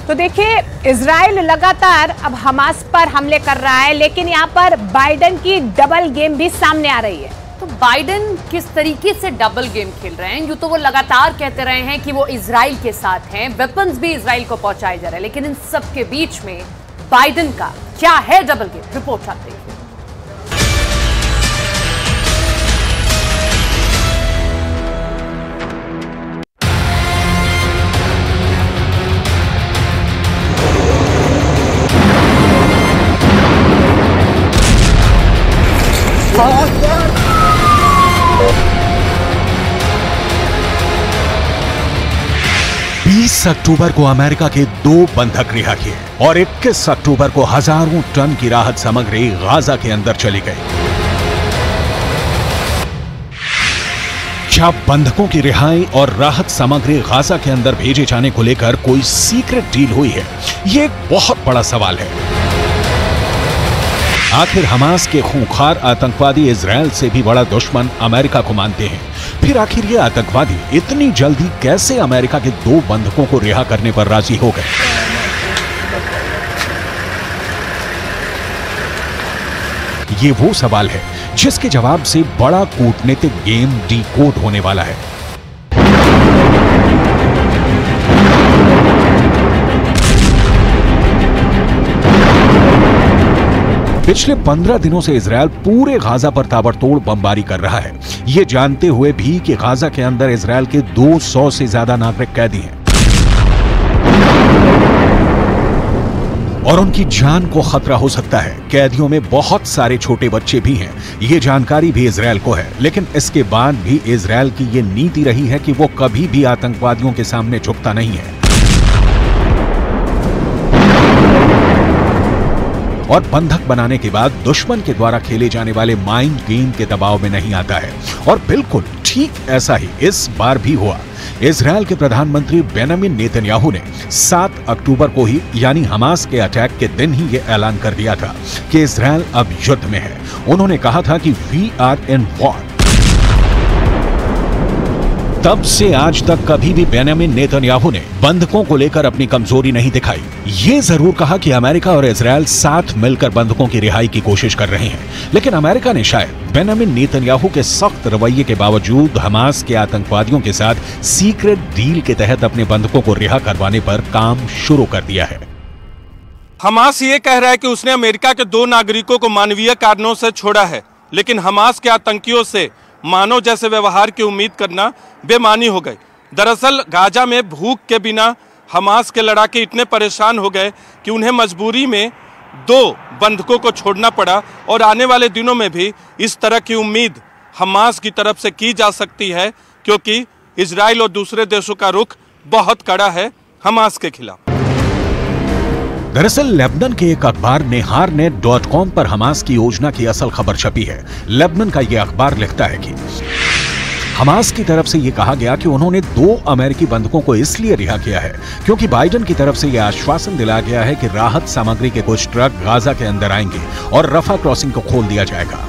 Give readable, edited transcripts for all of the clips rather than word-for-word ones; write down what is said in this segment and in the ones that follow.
तो देखिए, इजराइल लगातार अब हमास पर हमले कर रहा है, लेकिन यहाँ पर बाइडेन की डबल गेम भी सामने आ रही है। तो बाइडेन किस तरीके से डबल गेम खेल रहे हैं? यूं तो वो लगातार कहते रहे हैं कि वो इजराइल के साथ हैं, वेपन्स भी इजराइल को पहुंचाए जा रहे हैं, लेकिन इन सब के बीच में बाइडेन का क्या है डबल गेम? रिपोर्ट आते हैं। 20 अक्टूबर को अमेरिका के 2 बंधक रिहा किए और 21 अक्टूबर को हजारों टन की राहत सामग्री गाजा के अंदर चली गई। क्या बंधकों की रिहाई और राहत सामग्री गाजा के अंदर भेजे जाने को लेकर कोई सीक्रेट डील हुई है? ये एक बहुत बड़ा सवाल है। आखिर हमास के खूंखार आतंकवादी इजराइल से भी बड़ा दुश्मन अमेरिका को मानते हैं। फिर आखिर ये आतंकवादी इतनी जल्दी कैसे अमेरिका के 2 बंधकों को रिहा करने पर राजी हो गए? ये वो सवाल है जिसके जवाब से बड़ा कूटनीतिक गेम डीकोड होने वाला है। पिछले 15 दिनों से इजराइल पूरे गाजा पर ताबड़तोड़ बमबारी कर रहा है, ये जानते हुए भी कि गाजा के अंदर इजराइल के 200 से ज्यादा नागरिक कैदी हैं और उनकी जान को खतरा हो सकता है। कैदियों में बहुत सारे छोटे बच्चे भी हैं, ये जानकारी भी इजराइल को है, लेकिन इसके बाद भी इजराइल की ये नीति रही है कि वो कभी भी आतंकवादियों के सामने झुकता नहीं है और बंधक बनाने के बाद दुश्मन के द्वारा खेले जाने वाले माइंड गेम के दबाव में नहीं आता है। और बिल्कुल ठीक ऐसा ही इस बार भी हुआ। इजराइल के प्रधानमंत्री बेंजामिन नेतन्याहू ने 7 अक्टूबर को ही यानी हमास के अटैक के दिन ही यह ऐलान कर दिया था कि इजराइल अब युद्ध में है। उन्होंने कहा था कि वी आर इन वॉर। तब से आज तक कभी भी बेंजामिन नेतन्याहू ने बंधकों को लेकर अपनी कमजोरी नहीं दिखाई। ये जरूर कहा कि अमेरिका और इजराइल साथ मिलकर बंधकों की रिहाई की कोशिश कर रहे हैं, लेकिन अमेरिका ने शायद बेंजामिन नेतन्याहू के सख्त रवैये के बावजूद हमास के आतंकवादियों के साथ सीक्रेट डील के तहत अपने बंधकों को रिहा करवाने पर काम शुरू कर दिया है। हमास ये कह रहा है कि उसने अमेरिका के 2 नागरिकों को मानवीय कारणों से छोड़ा है, लेकिन हमास के आतंकियों से मानव जैसे व्यवहार की उम्मीद करना बेमानी हो गई। दरअसल गाजा में भूख के बिना हमास के लड़ाके इतने परेशान हो गए कि उन्हें मजबूरी में 2 बंधकों को छोड़ना पड़ा और आने वाले दिनों में भी इस तरह की उम्मीद हमास की तरफ से की जा सकती है, क्योंकि इजराइल और दूसरे देशों का रुख बहुत कड़ा है हमास के खिलाफ। दरअसल लेबनान के एक अखबार neharnet.com पर हमास की योजना की असल खबर छपी है। लेबनान का यह अखबार लिखता है कि हमास की तरफ से यह कहा गया कि उन्होंने 2 अमेरिकी बंधकों को इसलिए रिहा किया है क्योंकि बाइडेन की तरफ से यह आश्वासन दिलाया गया है कि राहत सामग्री के कुछ ट्रक गाजा के अंदर आएंगे और रफा क्रॉसिंग को खोल दिया जाएगा।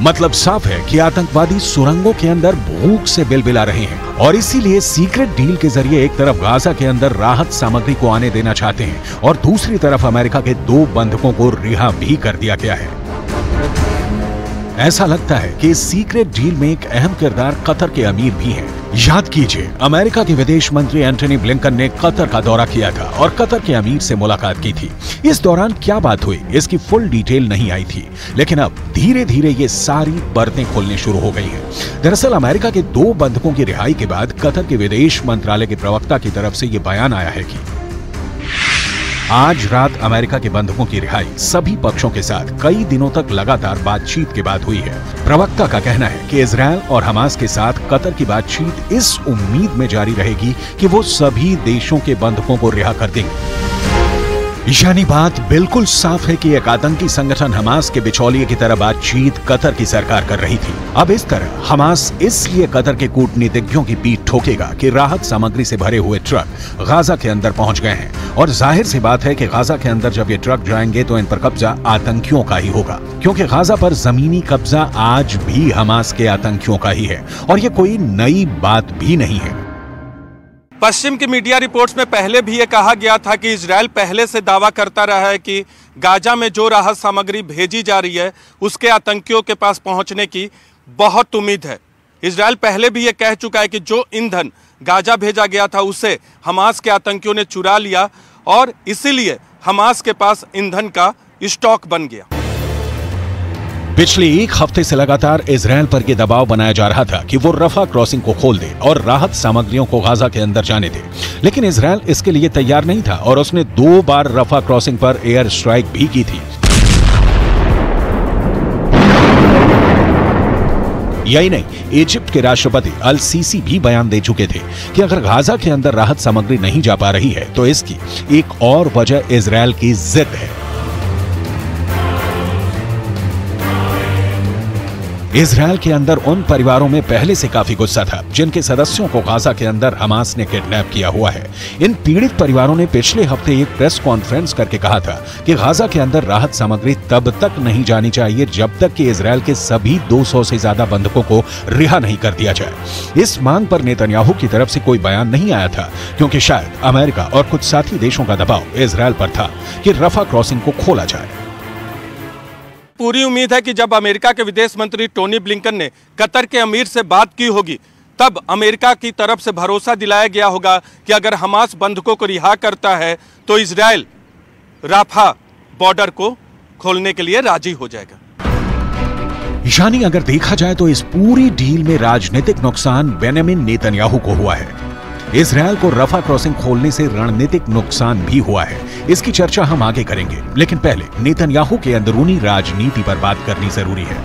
मतलब साफ है कि आतंकवादी सुरंगों के अंदर भूख से बिलबिला रहे हैं और इसीलिए सीक्रेट डील के जरिए एक तरफ गाजा के अंदर राहत सामग्री को आने देना चाहते हैं और दूसरी तरफ अमेरिका के 2 बंधकों को रिहा भी कर दिया गया है। ऐसा लगता है कि इस सीक्रेट डील में एक अहम किरदार कतर के अमीर भी हैं। याद कीजिए, अमेरिका के विदेश मंत्री एंटनी ब्लिंकन ने कतर का दौरा किया था और कतर के अमीर से मुलाकात की थी। इस दौरान क्या बात हुई इसकी फुल डिटेल नहीं आई थी, लेकिन अब धीरे धीरे ये सारी परतें खुलनी शुरू हो गई हैं। दरअसल अमेरिका के 2 बंधकों की रिहाई के बाद कतर के विदेश मंत्रालय के प्रवक्ता की तरफ से ये बयान आया है कि आज रात अमेरिका के बंधकों की रिहाई सभी पक्षों के साथ कई दिनों तक लगातार बातचीत के बाद हुई है। प्रवक्ता का कहना है कि इजराइल और हमास के साथ कतर की बातचीत इस उम्मीद में जारी रहेगी कि वो सभी देशों के बंधकों को रिहा कर देंगे। यानी बात बिल्कुल साफ है कि एक आतंकी संगठन हमास के बिचौलिए की तरह बातचीत कतर की सरकार कर रही थी। अब इस तरह हमास इसलिए कतर के कूटनीतिज्ञों की पीठ ठोकेगा कि राहत सामग्री से भरे हुए ट्रक गाजा के अंदर पहुंच गए हैं और जाहिर सी बात है कि गाजा के अंदर जब ये ट्रक जाएंगे तो इन पर कब्जा आतंकियों का ही होगा, क्योंकि गाजा पर जमीनी कब्जा आज भी हमास के आतंकियों का ही है और ये कोई नई बात भी नहीं है। पश्चिम की मीडिया रिपोर्ट्स में पहले भी ये कहा गया था कि इजराइल पहले से दावा करता रहा है कि गाजा में जो राहत सामग्री भेजी जा रही है उसके आतंकियों के पास पहुंचने की बहुत उम्मीद है। इजराइल पहले भी ये कह चुका है कि जो ईंधन गाजा भेजा गया था उसे हमास के आतंकियों ने चुरा लिया और इसीलिए हमास के पास ईंधन का स्टॉक बन गया। पिछले एक हफ्ते से लगातार इजराइल पर यह दबाव बनाया जा रहा था कि वो रफा क्रॉसिंग को खोल दे और राहत सामग्रियों को गाजा के अंदर जाने दे, लेकिन इजराइल इसके लिए तैयार नहीं था और उसने 2 बार रफा क्रॉसिंग पर एयर स्ट्राइक भी की थी। यही नहीं, इजिप्ट के राष्ट्रपति अल सीसी भी बयान दे चुके थे कि अगर गाजा के अंदर राहत सामग्री नहीं जा पा रही है तो इसकी एक और वजह इजराइल की जिद है। इजराइल के अंदर उन परिवारों में पहले से काफी गुस्सा था जिनके सदस्यों को गाजा के अंदर हमास ने किडनैप किया हुआ है। इन पीड़ित परिवारों ने पिछले हफ्ते एक प्रेस कॉन्फ्रेंस करके कहा था कि गाजा के अंदर राहत सामग्री तब तक नहीं जानी चाहिए जब तक कि इजराइल के सभी 200 से ज्यादा बंधकों को रिहा नहीं कर दिया जाए। इस मांग पर नेतन्याहू की तरफ से कोई बयान नहीं आया था क्योंकि शायद अमेरिका और कुछ साथी देशों का दबाव इजराइल पर था कि रफा क्रॉसिंग को खोला जाए। पूरी उम्मीद है कि जब अमेरिका के विदेश मंत्री टोनी ब्लिंकन ने कतर के अमीर से बात की होगी तब अमेरिका की तरफ से भरोसा दिलाया गया होगा कि अगर हमास बंधकों को रिहा करता है तो इजराइल राफा बॉर्डर को खोलने के लिए राजी हो जाएगा। यानी अगर देखा जाए तो इस पूरी डील में राजनीतिक नुकसान बेंजामिन नेतन्याहू को हुआ है। इजराइल को रफा क्रॉसिंग खोलने से रणनीतिक नुकसान भी हुआ है। इसकी चर्चा हम आगे करेंगे, लेकिन पहले नेतन्याहू के अंदरूनी राजनीति पर बात करनी जरूरी है।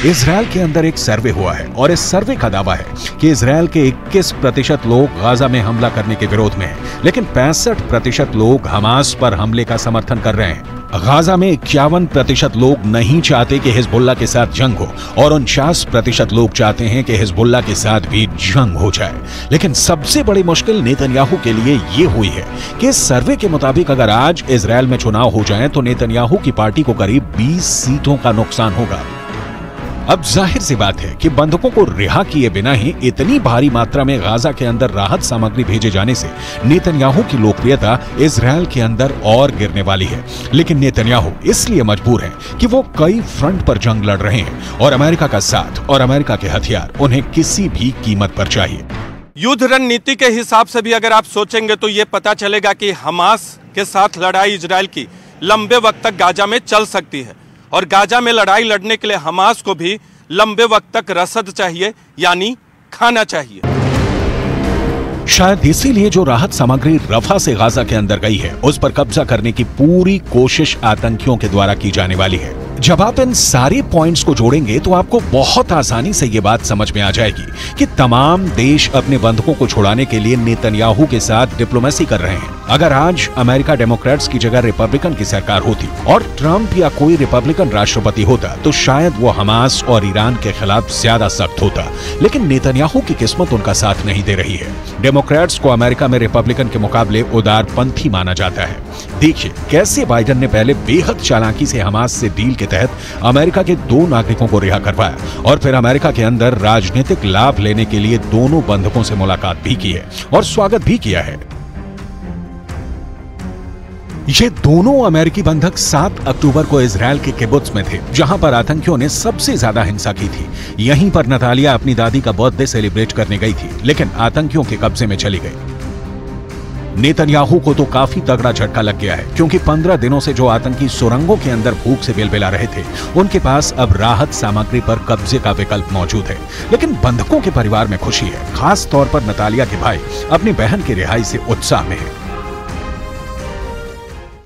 इजराइल के अंदर एक सर्वे हुआ है और इस सर्वे का दावा है कि इजराइल के 21% लोग गाजा में हमला करने के विरोध में हैं, लेकिन 65% लोग हमास पर हमले का समर्थन कर रहे हैं। गाजा में 51% लोग नहीं चाहते कि हिजबुल्लाह के साथ जंग हो और 49% लोग चाहते हैं कि हिजबुल्लाह के साथ भी जंग हो जाए। लेकिन सबसे बड़ी मुश्किल नेतन्याहू के लिए ये हुई है कि इस सर्वे के मुताबिक अगर आज इजराइल में चुनाव हो जाए तो नेतन्याहू की पार्टी को करीब 20 सीटों का नुकसान होगा। अब जाहिर सी बात है कि बंधकों को रिहा किए बिना ही इतनी भारी मात्रा में गाजा के अंदर राहत सामग्री भेजे जाने से नेतन्याहू की लोकप्रियता इजराइल के अंदर और गिरने वाली है। लेकिन नेतन्याहू इसलिए मजबूर है कि वो कई फ्रंट पर जंग लड़ रहे हैं और अमेरिका का साथ और अमेरिका के हथियार उन्हें किसी भी कीमत पर चाहिए। युद्ध रणनीति के हिसाब से भी अगर आप सोचेंगे तो ये पता चलेगा कि हमास के साथ लड़ाई इजराइल की लंबे वक्त तक गाजा में चल सकती है और गाजा में लड़ाई लड़ने के लिए हमास को भी लंबे वक्त तक रसद चाहिए, यानी खाना चाहिए। शायद इसीलिए जो राहत सामग्री रफा से गाजा के अंदर गई है उस पर कब्जा करने की पूरी कोशिश आतंकियों के द्वारा की जाने वाली है। जब आप इन सारे पॉइंट्स को जोड़ेंगे तो आपको बहुत आसानी से ये बात समझ में आ जाएगी कि तमाम देश अपने बंधकों को छुड़ाने के लिए नेतन्याहू के साथ डिप्लोमेसी कर रहे हैं। अगर आज अमेरिका डेमोक्रेट्स की जगह रिपब्लिकन की सरकार होती और ट्रंप या कोई रिपब्लिकन राष्ट्रपति होता तो शायद वो हमास और ईरान के खिलाफ ज्यादा सख्त होता, लेकिन नेतन्याहू की किस्मत उनका साथ नहीं दे रही है। डेमोक्रेट्स को अमेरिका में रिपब्लिकन के मुकाबले उदारपंथी माना जाता है। देखिए कैसे बाइडेन ने पहले बेहद चालाकी से हमास से डील के तहत अमेरिका के 2 नागरिकों को रिहा करवाया और फिर अमेरिका के अंदर राजनीतिक लाभ लेने के लिए दोनों बंधकों से मुलाकात भी की है और स्वागत भी किया है। ये दोनों अमेरिकी बंधक 7 अक्टूबर को इजराइल के किबुत्स में थे जहां पर आतंकियों ने सबसे ज्यादा हिंसा की थी। यहीं पर नतालिया अपनी दादी का बर्थडे सेलिब्रेट करने गई थी, लेकिन आतंकियों के कब्जे में चली गई। नेतन्याहू को तो काफी तगड़ा झटका लग गया है क्योंकि 15 दिनों से जो आतंकी सुरंगों के अंदर भूख से बिलबिला रहे थे उनके पास अब राहत सामग्री पर कब्जे का विकल्प मौजूद है। लेकिन बंधकों के परिवार में खुशी है, खास तौर पर नतालिया के भाई अपनी बहन की रिहाई से उत्साह में है।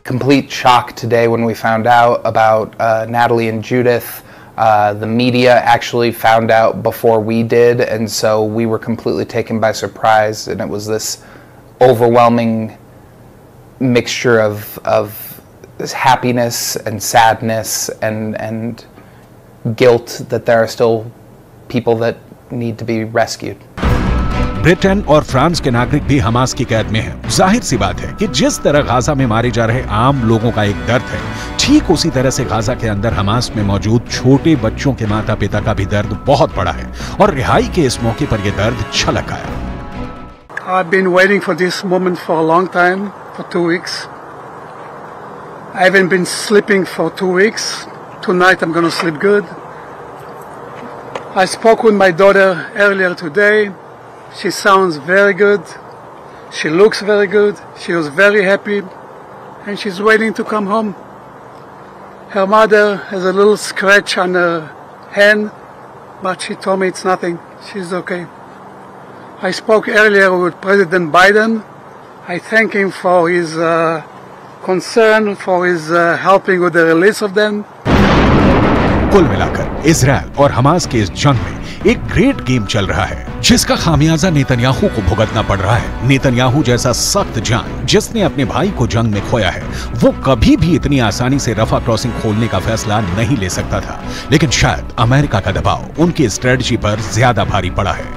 Complete shock today when we found out about Natalie and Judith. The media actually found out before we did, and so we were completely taken by surprise, and it was this overwhelming mixture of this happiness and sadness and guilt that there are still people that need to be rescued. Britain और France के नागरिक भी Hamas की कैद में हैं। जाहिर सी बात है कि जिस तरह गाजा में मारे जा रहे आम लोगों का एक दर्द है, ठीक उसी तरह से गाजा के अंदर हमास में मौजूद छोटे बच्चों के माता पिता का भी दर्द बहुत बड़ा है और रिहाई के इस मौके पर यह दर्द छलक आया। I've been waiting for this moment for a long time, for 2 weeks. I haven't been sleeping for 2 weeks. Tonight I'm going to sleep good. I spoke with my daughter earlier today. She sounds very good. She looks very good. She was very happy. And she's waiting to come home. Her mother has a little scratch on her hand, but she told me it's nothing. She's okay. I spoke earlier with President Biden. I thank him for his concern, for his helping with the release of them. कुल मिलाकर Israel और Hamas के इस जंग में एक great game चल रहा है, जिसका खामियाजा नेतन्याहू को भुगतना पड़ रहा है। नेतन्याहू जैसा सख्त जान जिसने अपने भाई को जंग में खोया है, वो कभी भी इतनी आसानी से रफा क्रॉसिंग खोलने का फैसला नहीं ले सकता था, लेकिन शायद अमेरिका का दबाव उनकी स्ट्रेटजी पर ज्यादा भारी पड़ा है।